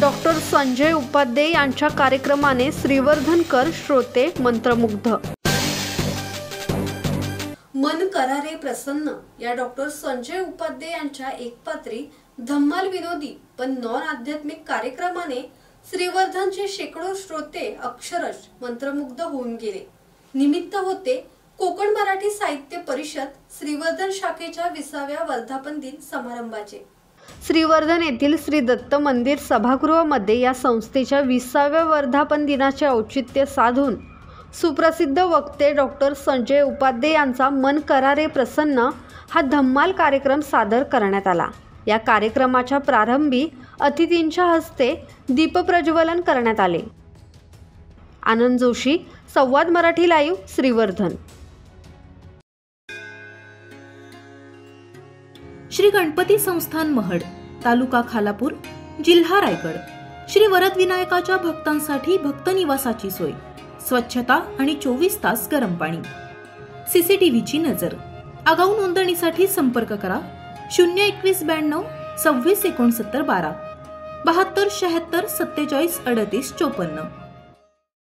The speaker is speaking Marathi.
डॉक्टर संजय उपाध्ये यांच्या कार्यक्रमाने श्रीवर्धनकर श्रोते मंत्रमुग्ध। मन करारे प्रसन्न या डॉक्टर संजय उपाध्ये यांच्या एकपात्री धम्माल विनोदी पण नॉन आध्यात्मिक कार्यक्रमाने श्रीवर्धनचे शेकडो श्रोते अक्षरश मंत्रमुग्ध होऊन गेले। निमित्त होते कोकण मराठी साहित्य परिषद श्रीवर्धन शाखेच्या 20व्या वर्धापन दिन समारंभाचे। श्रीवर्धन येथील श्री दत्त मंदिर सभागृहामध्ये या संस्थेच्या 20व्या वर्धापन दिनाचे औचित्य साधून सुप्रसिद्ध वक्ते डॉक्टर संजय उपाध्ये यांचा मन करारे प्रसन्न हा धम्माल कार्यक्रम सादर करण्यात आला। या कार्यक्रमाच्या प्रारंभी अतिथींच्या हस्ते दीपप्रज्वलन करण्यात आले। आनंद जोशी, संवाद मराठी लाईव्ह, श्रीवर्धन। श्री गणपती संस्थान महड, तालुका खालापूर, जिल्हा रायगड। श्री वरद विनायकाच्या भक्तांसाठी भक्त निवासाची सोय, स्वच्छता आणि 24 तास गरम पाणी, सीसीटीव्हीची नजर। आगाऊ नोंदणीसाठी संपर्क करा 02192 26 69 12 72 76 47 38 54।